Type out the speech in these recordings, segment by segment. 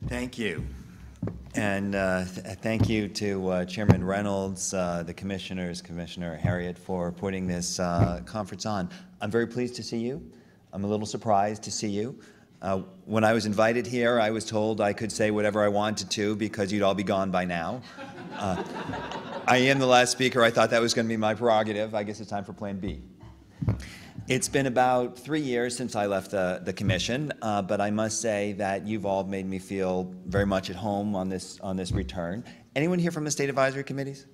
Thank you. And thank you to Chairman Reynolds, the commissioners, Commissioner Harriet, for putting this conference on. I'm very pleased to see you. I'm a little surprised to see you. When I was invited here, I was told I could say whatever I wanted to because you'd all be gone by now. I am the last speaker. I thought that was going to be my prerogative. I guess it's time for Plan B. It's been about 3 years since I left the commission, but I must say that you've all made me feel very much at home on this return. Anyone here from the state advisory committees?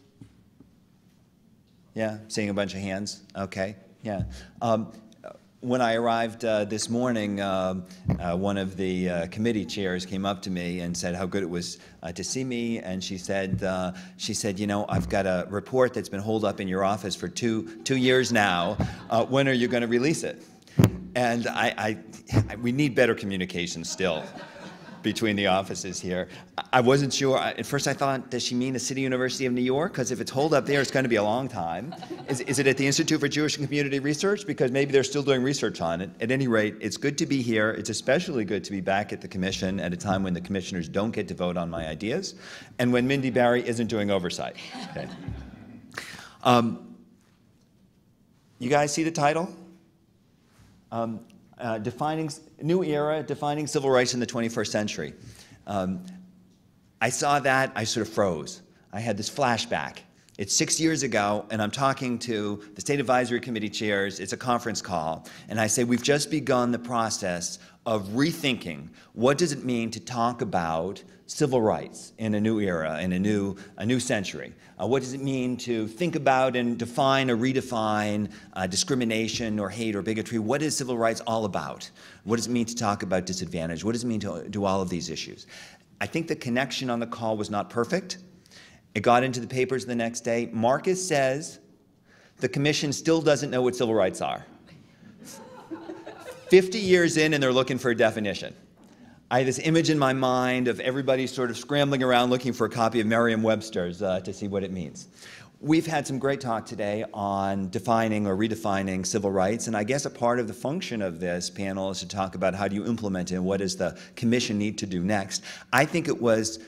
Yeah, seeing a bunch of hands. Okay, yeah. When I arrived this morning, one of the committee chairs came up to me and said how good it was to see me, and she said, you know, I've got a report that's been holed up in your office for two years now. When are you going to release it? And we need better communication still between the offices here. I wasn't sure. At first I thought, does she mean the City University of New York? Because if it's holed up there, it's going to be a long time. Is it at the Institute for Jewish and Community Research? Because maybe they're still doing research on it. At any rate, it's good to be here. It's especially good to be back at the commission at a time when the commissioners don't get to vote on my ideas and when Mindy Barry isn't doing oversight. Okay. You guys see the title? New Era, Defining Civil Rights in the 21st Century. I saw that, I sort of froze. I had this flashback. It's 6 years ago, and I'm talking to the State Advisory Committee chairs. It's a conference call, and I say, we've just begun the process of rethinking what does it mean to talk about civil rights in a new era, in a new century. What does it mean to think about and define or redefine discrimination or hate or bigotry? What is civil rights all about? What does it mean to talk about disadvantage? What does it mean to do all of these issues? I think the connection on the call was not perfect. It got into the papers the next day. Marcus says the commission still doesn't know what civil rights are. 50 years in and they're looking for a definition. I had this image in my mind of everybody sort of scrambling around looking for a copy of Merriam-Webster's to see what it means. We've had some great talk today on defining or redefining civil rights, and I guess a part of the function of this panel is to talk about how do you implement it and what does the commission need to do next. I think it was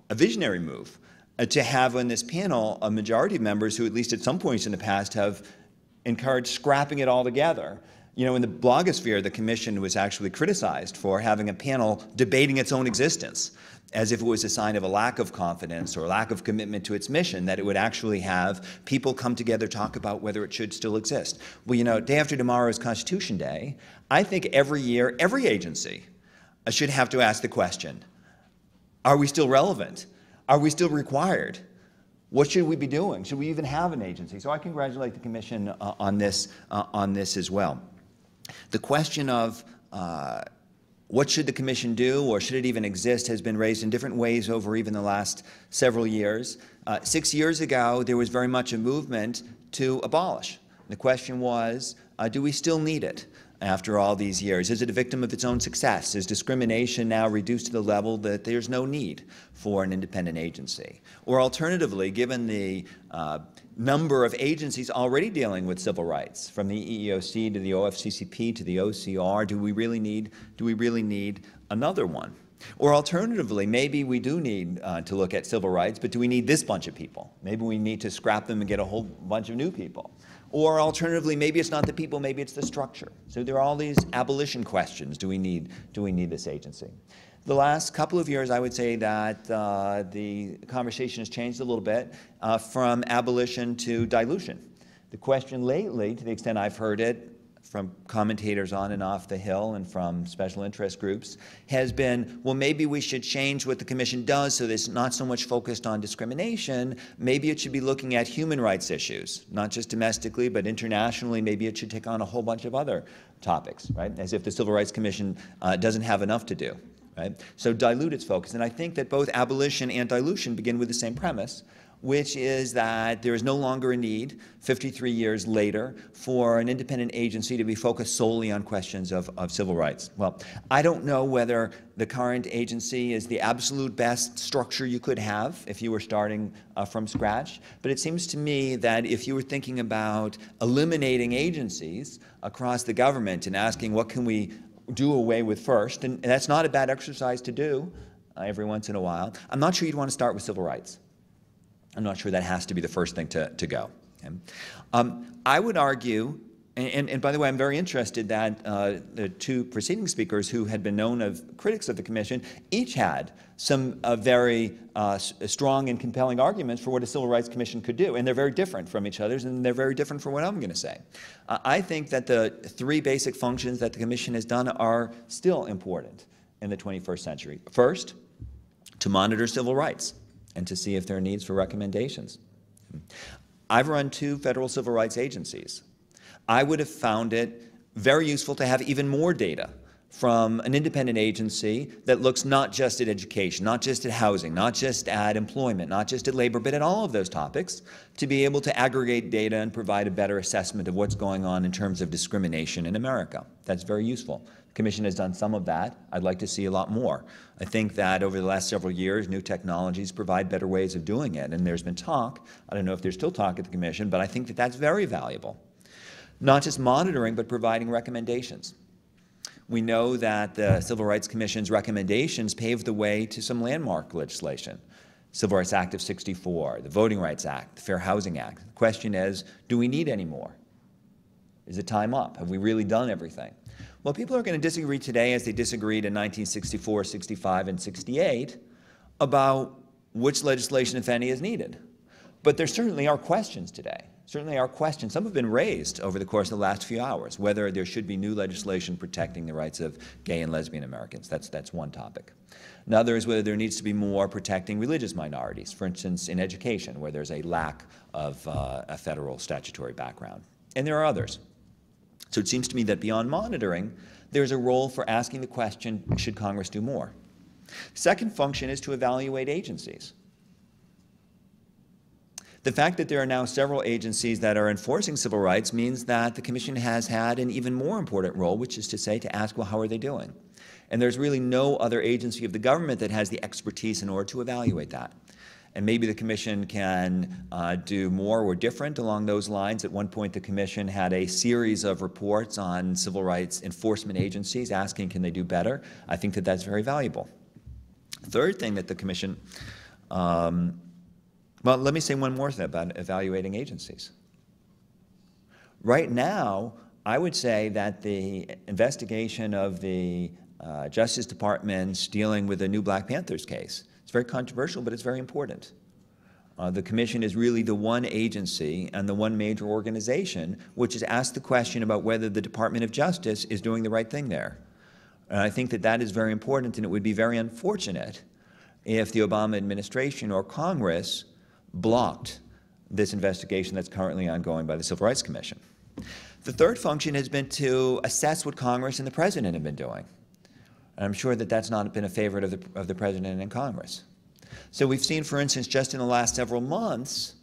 a visionary move to have on this panel a majority of members who, at least at some points in the past, have encouraged scrapping it all together. You know, in the blogosphere, the commission was actually criticized for having a panel debating its own existence, as if it was a sign of a lack of confidence or a lack of commitment to its mission, that it would actually have people come together, talk about whether it should still exist. Well, you know, day after tomorrow is Constitution Day. I think every year, every agency should have to ask the question, are we still relevant? Are we still required? What should we be doing? Should we even have an agency? So I congratulate the commission on this as well. The question of what should the commission do, or should it even exist, has been raised in different ways over even the last several years. 6 years ago, there was very much a movement to abolish. The question was, do we still need it after all these years? Is it a victim of its own success? Is discrimination now reduced to the level that there's no need for an independent agency? Or alternatively, given the number of agencies already dealing with civil rights, from the EEOC to the OFCCP to the OCR, do we really need another one? Or alternatively, maybe we do need to look at civil rights, but do we need this bunch of people? Maybe we need to scrap them and get a whole bunch of new people. Or alternatively, maybe it's not the people, maybe it's the structure. So there are all these abolition questions. Do we need this agency? The last couple of years, I would say that the conversation has changed a little bit from abolition to dilution. The question lately, to the extent I've heard it from commentators on and off the Hill and from special interest groups, has been, well, maybe we should change what the commission does so that it's not so much focused on discrimination. Maybe it should be looking at human rights issues, not just domestically, but internationally. Maybe it should take on a whole bunch of other topics, right? As if the Civil Rights Commission doesn't have enough to do, right? So dilute its focus. And I think that both abolition and dilution begin with the same premise, which is that there is no longer a need, 53 years later, for an independent agency to be focused solely on questions of civil rights. Well, I don't know whether the current agency is the absolute best structure you could have if you were starting from scratch, but it seems to me that if you were thinking about eliminating agencies across the government and asking what can we do away with first, and that's not a bad exercise to do every once in a while. I'm not sure you'd want to start with civil rights. I'm not sure that has to be the first thing to go. Okay? I would argue, and by the way, I'm very interested that the two preceding speakers who had been known as critics of the Commission each had some very strong and compelling arguments for what a Civil Rights Commission could do, and they're very different from each other, and they're very different from what I'm going to say. I think that the three basic functions that the Commission has done are still important in the 21st century. First, to monitor civil rights and to see if there are needs for recommendations. I've run two federal civil rights agencies. I would have found it very useful to have even more data from an independent agency that looks not just at education, not just at housing, not just at employment, not just at labor, but at all of those topics, to be able to aggregate data and provide a better assessment of what's going on in terms of discrimination in America. That's very useful. The Commission has done some of that. I'd like to see a lot more. I think that over the last several years, new technologies provide better ways of doing it, and there's been talk, I don't know if there's still talk at the Commission, but I think that that's very valuable. Not just monitoring, but providing recommendations. We know that the Civil Rights Commission's recommendations paved the way to some landmark legislation. Civil Rights Act of '64, the Voting Rights Act, the Fair Housing Act. The question is, do we need any more? Is it time up? Have we really done everything? Well, people are going to disagree today as they disagreed in 1964, 65, and 68 about which legislation, if any, is needed. But there certainly are questions today. Certainly are questions. Some have been raised over the course of the last few hours, whether there should be new legislation protecting the rights of gay and lesbian Americans. That's one topic. Another is whether there needs to be more protecting religious minorities, for instance, in education, where there's a lack of a federal statutory background. And there are others. So it seems to me that beyond monitoring, there's a role for asking the question, should Congress do more? Second function is to evaluate agencies. The fact that there are now several agencies that are enforcing civil rights means that the Commission has had an even more important role, which is to say, to ask, well, how are they doing? And there's really no other agency of the government that has the expertise in order to evaluate that. And maybe the Commission can do more or different along those lines. At one point, the Commission had a series of reports on civil rights enforcement agencies asking, can they do better? I think that that's very valuable. Third thing that the Commission well, let me say one more thing about evaluating agencies. Right now, I would say that the investigation of the Justice Department's dealing with the new Black Panthers case, it's very controversial, but it's very important. The Commission is really the one agency and the one major organization which has asked the question about whether the Department of Justice is doing the right thing there. And I think that that is very important, and it would be very unfortunate if the Obama administration or Congress blocked this investigation that's currently ongoing by the Civil Rights Commission. The third function has been to assess what Congress and the President have been doing. And I'm sure that that's not been a favorite of the President and Congress. So we've seen, for instance, just in the last several months,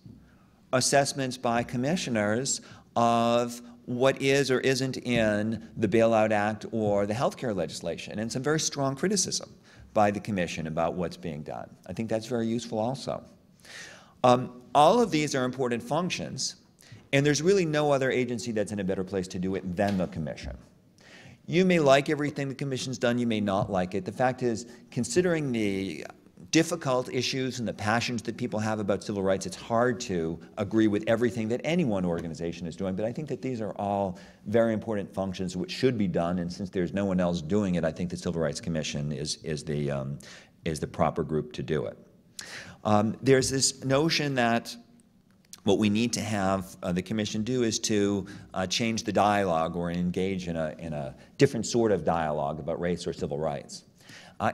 assessments by commissioners of what is or isn't in the Bailout Act or the health care legislation, and some very strong criticism by the Commission about what's being done. I think that's very useful also. All of these are important functions, and there's really no other agency that's in a better place to do it than the Commission. You may like everything the Commission's done, you may not like it. The fact is, considering the difficult issues and the passions that people have about civil rights, it's hard to agree with everything that any one organization is doing, but I think that these are all very important functions which should be done, and since there's no one else doing it, I think the Civil Rights Commission is the proper group to do it. There's this notion that what we need to have the Commission do is to change the dialogue or engage in a different sort of dialogue about race or civil rights.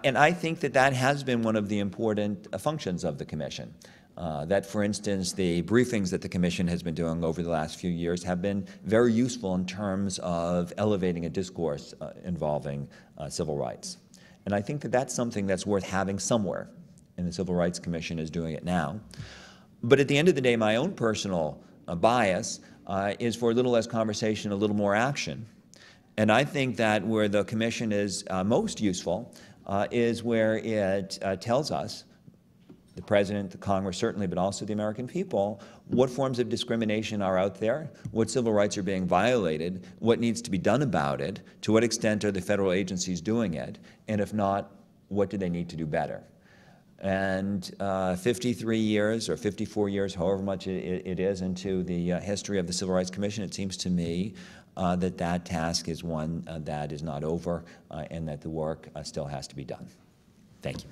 And I think that that has been one of the important functions of the Commission. That, for instance, the briefings that the Commission has been doing over the last few years have been very useful in terms of elevating a discourse involving civil rights. And I think that that's something that's worth having somewhere, and the Civil Rights Commission is doing it now. But at the end of the day, my own personal bias is for a little less conversation, a little more action. And I think that where the Commission is most useful is where it tells us the President, the Congress certainly, but also the American people, what forms of discrimination are out there, what civil rights are being violated, what needs to be done about it, to what extent are the federal agencies doing it, and if not, what do they need to do better? And 53 years or 54 years, however much it is into the history of the Civil Rights Commission, it seems to me that task is one that is not over and that the work still has to be done. Thank you.